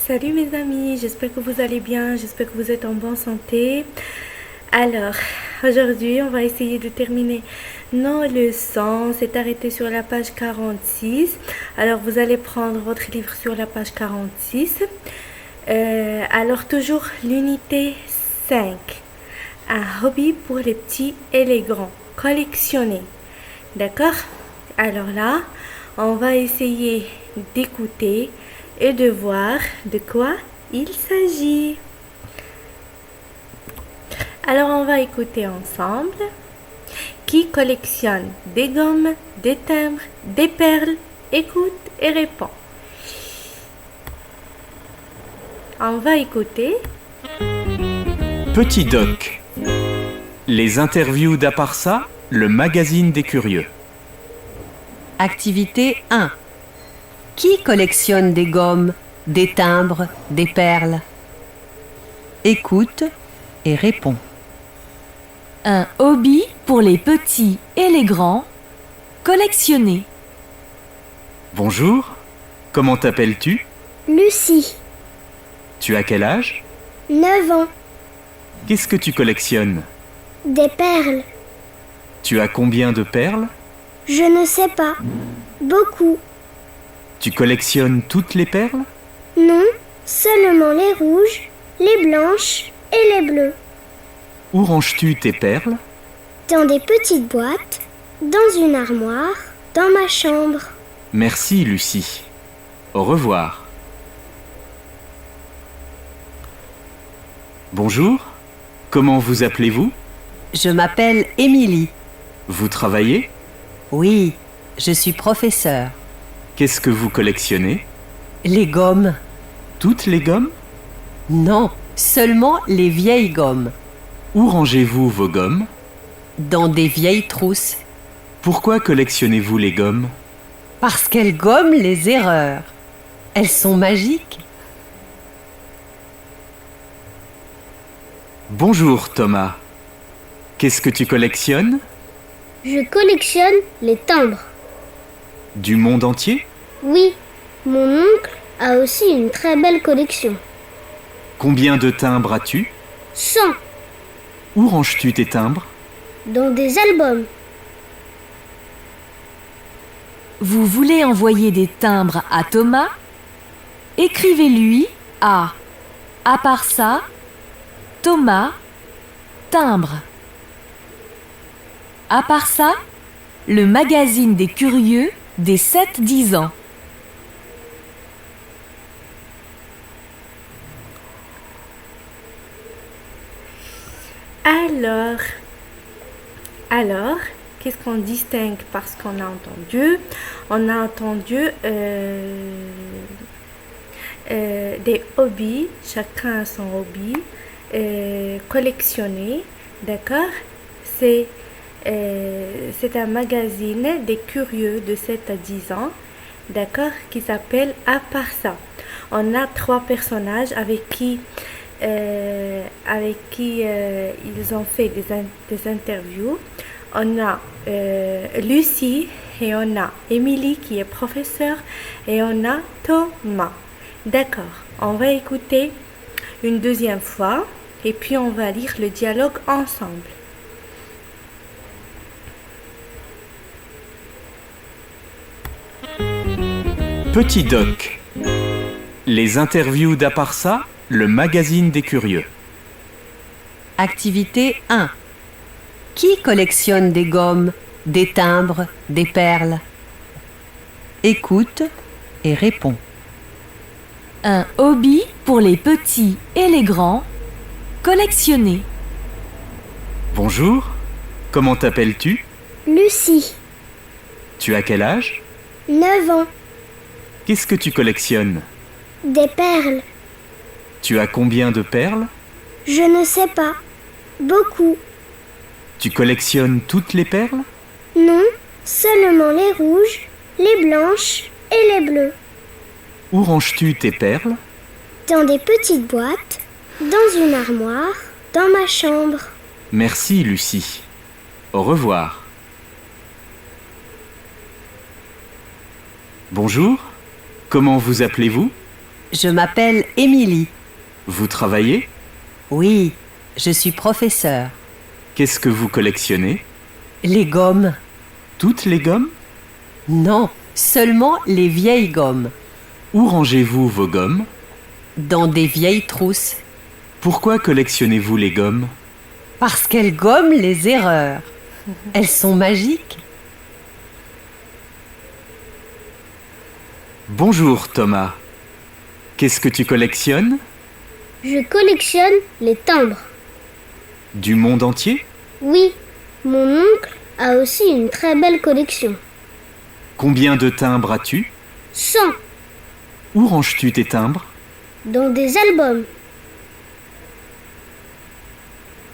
Salut mes amis, j'espère que vous allez bien, j'espère que vous êtes en bonne santé. Alors, aujourd'hui, on va essayer de terminer nos leçons. C'est arrêté sur la page 46. Alors, vous allez prendre votre livre sur la page 46. Alors, toujours l'unité 5. Un hobby pour les petits et les grands. Collectionner. D'accord? Alors là, on va essayer d'écouter et de voir de quoi il s'agit. Alors on va écouter ensemble. Qui collectionne des gommes, des timbres, des perles? Écoute et réponds. On va écouter. Petit Doc. Les interviews d'Aparsa, le magazine des curieux. Activité 1. Qui collectionne des gommes, des timbres, des perles? Écoute et réponds. Un hobby pour les petits et les grands. Collectionner. Bonjour, comment t'appelles-tu? Lucie, Tu as quel âge? 9 ans, Qu'est-ce que tu collectionnes? des perles. Tu as combien de perles? Je ne sais pas. Beaucoup. Tu collectionnes toutes les perles? Non, seulement les rouges, les blanches et les bleues. Où ranges-tu tes perles? Dans des petites boîtes, dans une armoire, dans ma chambre. Merci Lucie. Au revoir. Bonjour, comment vous appelez-vous? Je m'appelle Émilie. Vous travaillez? Oui, je suis professeure. Qu'est-ce que vous collectionnez? Les gommes? Toutes les gommes? Non, seulement les vieilles gommes. Où rangez-vous vos gommes? Dans des vieilles trousses. Pourquoi collectionnez-vous les gommes? Parce qu'elles gomment les erreurs. Elles sont magiques. Bonjour Thomas. Qu'est-ce que tu collectionnes? Je collectionne les timbres. Du monde entier? Oui, mon oncle a aussi une très belle collection. Combien de timbres as-tu? 100 Où ranges-tu tes timbres? dans des albums. Vous voulez envoyer des timbres à Thomas? Écrivez-lui à part ça, Thomas, timbre. À part ça, le magazine des curieux des 7-10 ans. Alors, qu'est-ce qu'on distingue parce qu'on a entendu? On a entendu des hobbies, chacun a son hobby, collectionner, d'accord? C'est un magazine des curieux de 7 à 10 ans, d'accord, qui s'appelle À part ça. On a 3 personnages avec qui ils ont fait des interviews. On a Lucie et on a Émilie qui est professeure et on a Thomas. D'accord, on va écouter une deuxième fois et puis on va lire le dialogue ensemble. Petit Doc. Les interviews d'Aparsa, le magazine des curieux. Activité 1. Qui collectionne des gommes, des timbres, des perles? Écoute et réponds. Un hobby pour les petits et les grands. Collectionner. Bonjour, comment t'appelles-tu? Lucie, Tu as quel âge? 9 ans, Qu'est-ce que tu collectionnes? des perles. Tu as combien de perles? Je ne sais pas. Beaucoup. Tu collectionnes toutes les perles? Non, seulement les rouges, les blanches et les bleues. Où ranges-tu tes perles? Dans des petites boîtes, dans une armoire, dans ma chambre. Merci Lucie. Au revoir. Bonjour, comment vous appelez-vous? Je m'appelle Émilie. Vous travaillez? Oui, je suis professeure. Qu'est-ce que vous collectionnez? Les gommes? Toutes les gommes? Non, seulement les vieilles gommes. Où rangez-vous vos gommes? Dans des vieilles trousses. Pourquoi collectionnez-vous les gommes? Parce qu'elles gomment les erreurs. Elles sont magiques. Bonjour Thomas. Qu'est-ce que tu collectionnes? Je collectionne les timbres. Du monde entier? Oui, mon oncle a aussi une très belle collection. Combien de timbres as-tu? 100 Où ranges-tu tes timbres? dans des albums.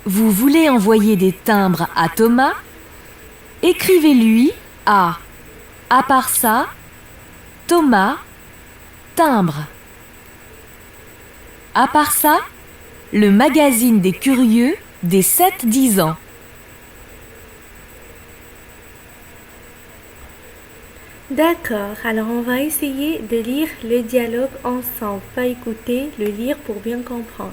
Vous voulez envoyer des timbres à Thomas? Écrivez-lui à part ça, Thomas, timbre. À part ça, le magazine des curieux des 7-10 ans. D'accord, alors on va essayer de lire le dialogue ensemble, pas écouter, le lire pour bien comprendre.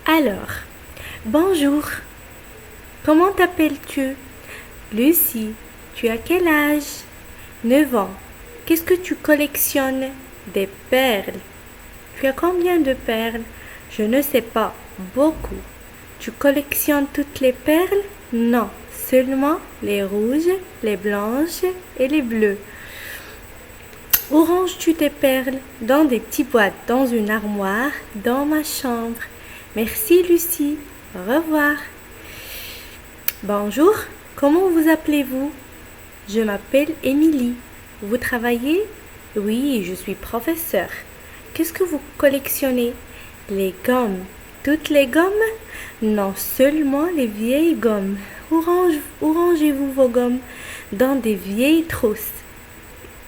Alors, bonjour, comment t'appelles-tu? Lucie, tu as quel âge? 9 ans. Qu'est-ce que tu collectionnes? Des perles. Tu as combien de perles? Je ne sais pas, beaucoup. Tu collectionnes toutes les perles? Non, seulement les rouges, les blanches et les bleues. Où ranges-tu tes perles? Dans des petites boîtes, dans une armoire, dans ma chambre. Merci Lucie, au revoir. Bonjour, comment vous appelez-vous? Je m'appelle Émilie. Vous travaillez? Oui, je suis professeur. Qu'est-ce que vous collectionnez? Les gommes. Toutes les gommes? Non, seulement les vieilles gommes. Où rangez-vous vos gommes? Dans des vieilles trousses.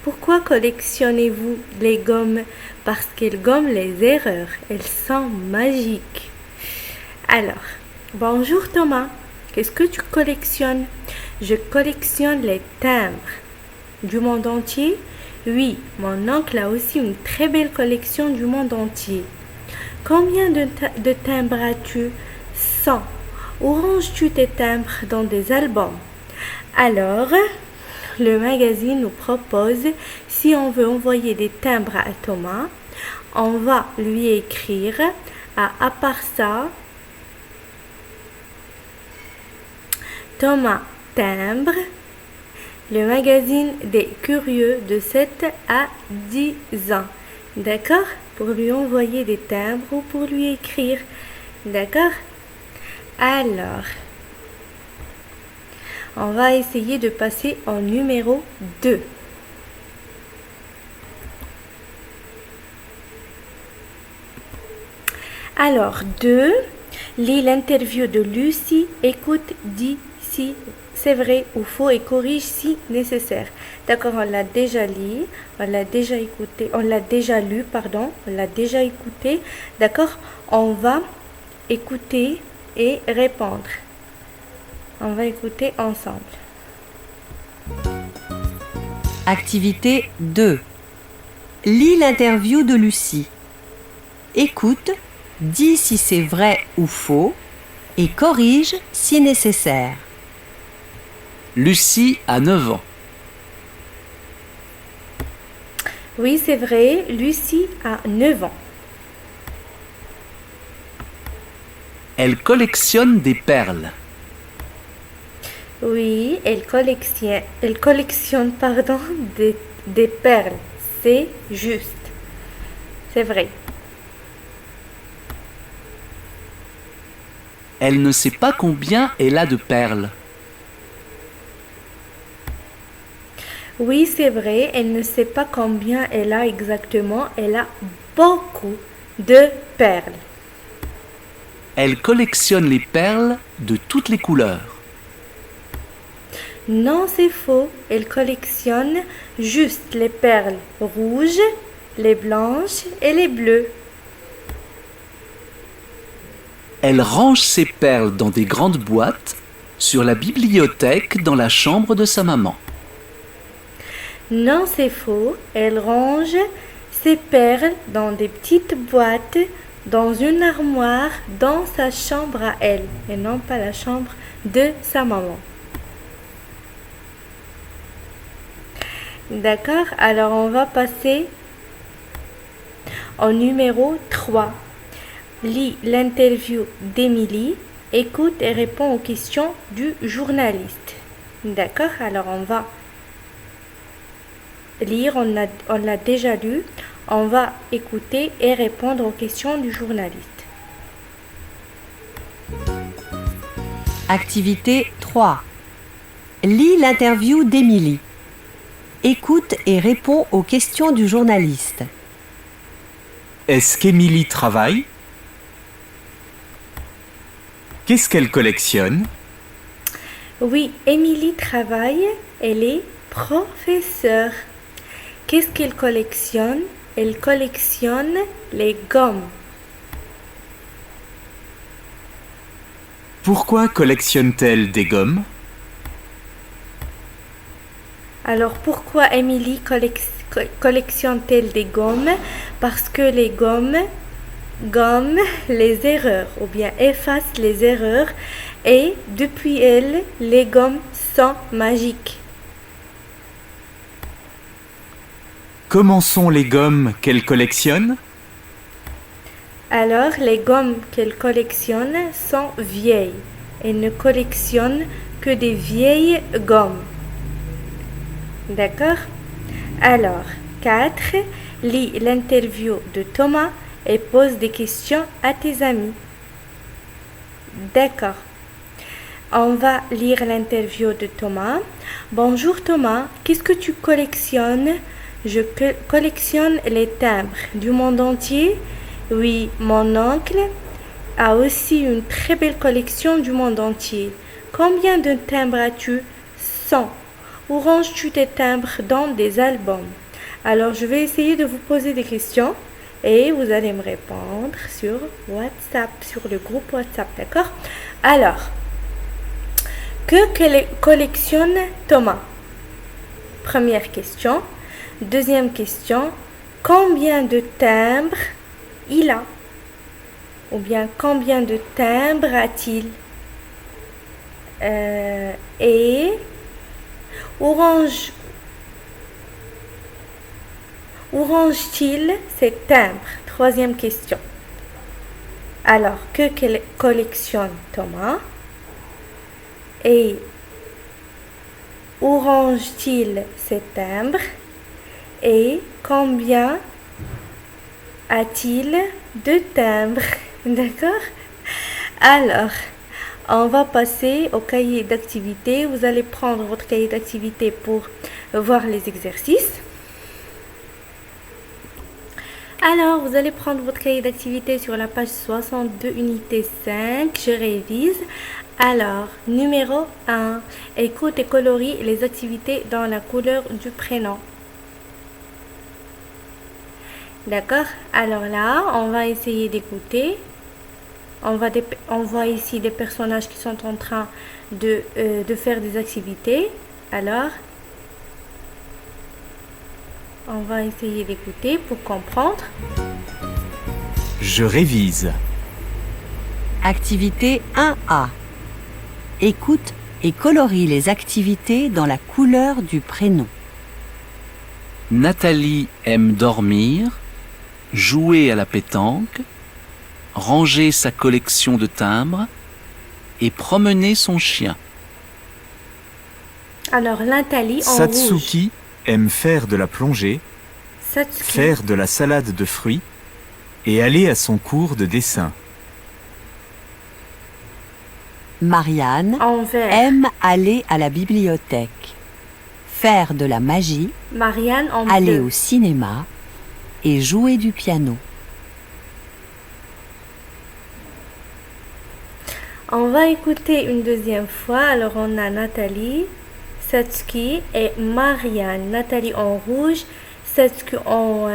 Pourquoi collectionnez-vous les gommes? Parce qu'elles gomment les erreurs. Elles sont magiques. Alors, bonjour Thomas. Qu'est-ce que tu collectionnes? Je collectionne les timbres. Du monde entier? Oui, mon oncle a aussi une très belle collection du monde entier. Combien de timbres as-tu? 100. Où ranges-tu tes timbres? Dans des albums. Alors, le magazine nous propose, si on veut envoyer des timbres à Thomas, on va lui écrire à part ça, Thomas timbre, le magazine des curieux de 7 à 10 ans. D'accord? Pour lui envoyer des timbres ou pour lui écrire. D'accord? Alors, on va essayer de passer au numéro 2. Alors, 2, lis l'interview de Lucie, écoute, dis si c'est vrai ou faux et corrige si nécessaire. D'accord, on l'a déjà lu, on l'a déjà écouté, on l'a déjà lu, pardon, on l'a déjà écouté. D'accord, on va écouter et répondre. On va écouter ensemble. Activité 2. Lis l'interview de Lucie. Écoute, dis si c'est vrai ou faux et corrige si nécessaire. Lucie a 9 ans. Oui, c'est vrai, Lucie a 9 ans. Elle collectionne des perles. Oui, elle collectionne des perles. C'est juste. C'est vrai. Elle ne sait pas combien elle a de perles. Oui, c'est vrai, elle ne sait pas combien elle a exactement. Elle a beaucoup de perles. Elle collectionne les perles de toutes les couleurs. Non, c'est faux. Elle collectionne juste les perles rouges, les blanches et les bleues. Elle range ses perles dans des grandes boîtes sur la bibliothèque dans la chambre de sa maman. Non, c'est faux. Elle range ses perles dans des petites boîtes, dans une armoire, dans sa chambre à elle, et non pas la chambre de sa maman. D'accord, alors on va passer au numéro 3. Lis l'interview d'Émilie, écoute et réponds aux questions du journaliste. D'accord, alors on va lire, on l'a déjà lu, on va écouter et répondre aux questions du journaliste. Activité 3. Lis l'interview d'Émilie. Écoute et réponds aux questions du journaliste. Est-ce qu'Émilie travaille? Qu'est-ce qu'elle collectionne? Oui, Émilie travaille, elle est professeure. Qu'est-ce qu'elle collectionne? Elle collectionne les gommes. Pourquoi collectionne-t-elle des gommes? Alors pourquoi Émilie collectionne-t-elle des gommes? Parce que les gommes gomment les erreurs ou bien effacent les erreurs et depuis elle, les gommes sont magiques. Comment sont les gommes qu'elle collectionne? Alors les gommes qu'elle collectionne sont vieilles. Elle ne collectionne que des vieilles gommes. D'accord? Alors, 4. Lis l'interview de Thomas et pose des questions à tes amis. D'accord. On va lire l'interview de Thomas. Bonjour Thomas, qu'est-ce que tu collectionnes? Je collectionne les timbres du monde entier. Oui, mon oncle a aussi une très belle collection du monde entier. Combien de timbres as-tu? 100. Où ranges-tu tes timbres dans des albums? Alors, je vais essayer de vous poser des questions et vous allez me répondre sur WhatsApp, sur le groupe WhatsApp, d'accord? Alors, que collectionne Thomas? Première question. Deuxième question. Combien de timbres il a? Ou bien combien de timbres a-t-il? Et où range-t-il ses timbres? Troisième question. Alors, que collectionne Thomas? Et où range-t-il ses timbres? Et combien a-t-il de timbres? D'accord? Alors, on va passer au cahier d'activité. Vous allez prendre votre cahier d'activité pour voir les exercices. Alors, vous allez prendre votre cahier d'activité sur la page 62, unité 5. Je révise. Alors, numéro 1. Écoute et colorie les activités dans la couleur du prénom. D'accord? Alors là, on va essayer d'écouter. On voit ici des personnages qui sont en train de faire des activités. Alors, on va essayer d'écouter pour comprendre. Je révise. Activité 1A. Écoute et colorie les activités dans la couleur du prénom. Nathalie aime dormir, jouer à la pétanque, ranger sa collection de timbres et promener son chien. Alors, Nathalie en Satsuki aime faire de la plongée, rouge. Satsuki. faire de la salade de fruits et aller à son cours de dessin. Marianne En vert. aime aller à la bibliothèque, faire de la magie, Marianne en aller bleu. au cinéma et jouer du piano. On va écouter une deuxième fois. Alors, on a Nathalie, Satsuki et Marianne. Nathalie en rouge, Satsuki en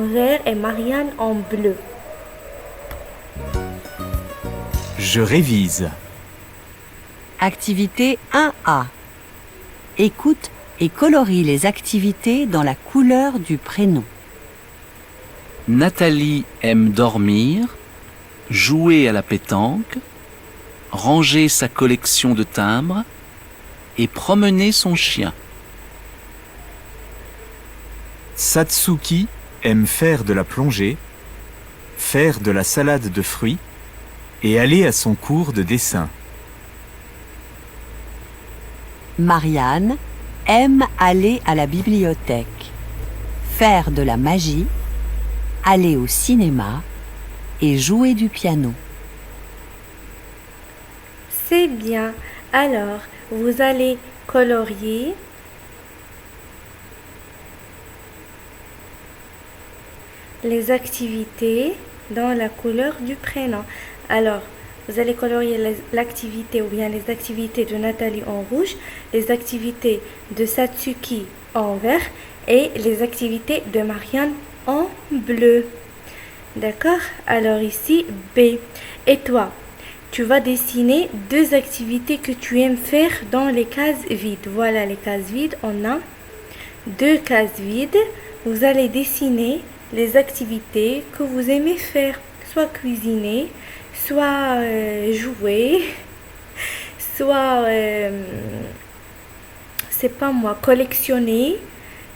vert et Marianne en bleu. Je révise. Activité 1A. Écoute et colorie les activités dans la couleur du prénom. Nathalie aime dormir, jouer à la pétanque, ranger sa collection de timbres et promener son chien. Satsuki aime faire de la plongée, faire de la salade de fruits et aller à son cours de dessin. Marianne aime aller à la bibliothèque, faire de la magie, aller au cinéma et jouer du piano. C'est bien. Alors, vous allez colorier les activités dans la couleur du prénom. Alors, vous allez colorier l'activité ou bien les activités de Nathalie en rouge, les activités de Satsuki en vert et les activités de Marianne en bleu. D'accord? Alors ici, B. Et toi, tu vas dessiner deux activités que tu aimes faire dans les cases vides. Voilà les cases vides. On a deux cases vides. Vous allez dessiner les activités que vous aimez faire. Soit cuisiner, soit jouer, soit, c'est pas moi, collectionner.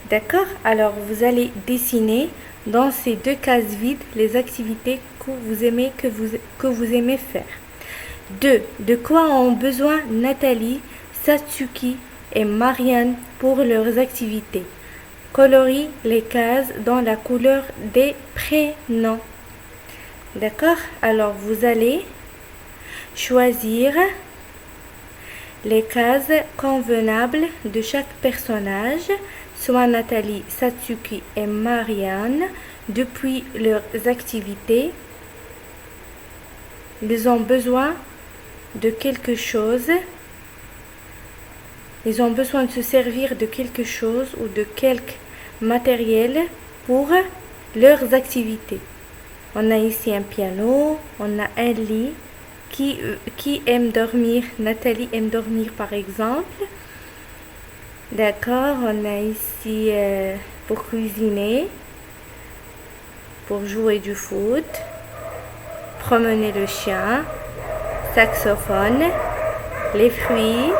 D'accord? Alors, vous allez dessiner dans ces deux cases vides les activités que vous aimez, que vous aimez faire. 2. De quoi ont besoin Nathalie, Satsuki et Marianne pour leurs activités? Colorie les cases dans la couleur des prénoms. D'accord? Alors, vous allez choisir les cases convenables de chaque personnage, soit Nathalie, Satsuki et Marianne, depuis leurs activités. Ils ont besoin de quelque chose. Ils ont besoin de se servir de quelque chose ou de quelque matériel pour leurs activités. On a ici un piano, on a un lit. Qui aime dormir? Nathalie aime dormir par exemple. D'accord, on a ici pour cuisiner, pour jouer du foot, promener le chien, saxophone, les fruits,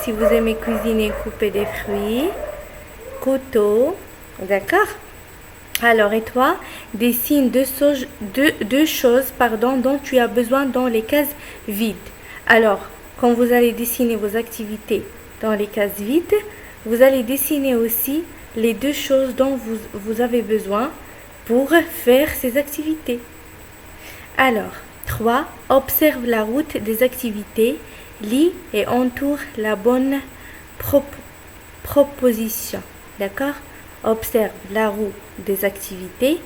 si vous aimez cuisiner, couper des fruits, couteau, d'accord? Alors, et toi, dessine deux choses dont tu as besoin dans les cases vides. Alors, quand vous allez dessiner vos activités dans les cases vides, vous allez dessiner aussi les deux choses dont vous avez besoin pour faire ces activités. Alors, 3. Observe la route des activités, lis et entoure la bonne proposition. D'accord? Observe la roue des activités,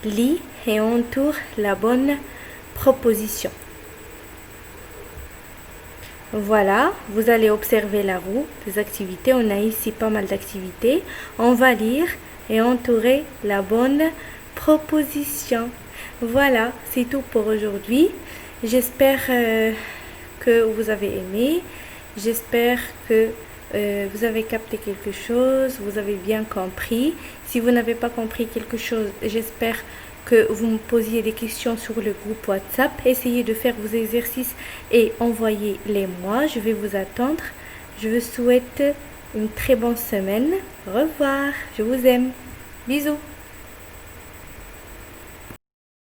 lis et entoure la bonne proposition. Voilà, vous allez observer la roue des activités. On a ici pas mal d'activités. On va lire et entourer la bonne proposition. Voilà, c'est tout pour aujourd'hui. J'espère que vous avez aimé. J'espère que vous avez capté quelque chose, vous avez bien compris. Si vous n'avez pas compris quelque chose, j'espère que vous me posiez des questions sur le groupe WhatsApp. Essayez de faire vos exercices et envoyez-les-moi. Je vais vous attendre. Je vous souhaite une très bonne semaine. Au revoir. Je vous aime. Bisous.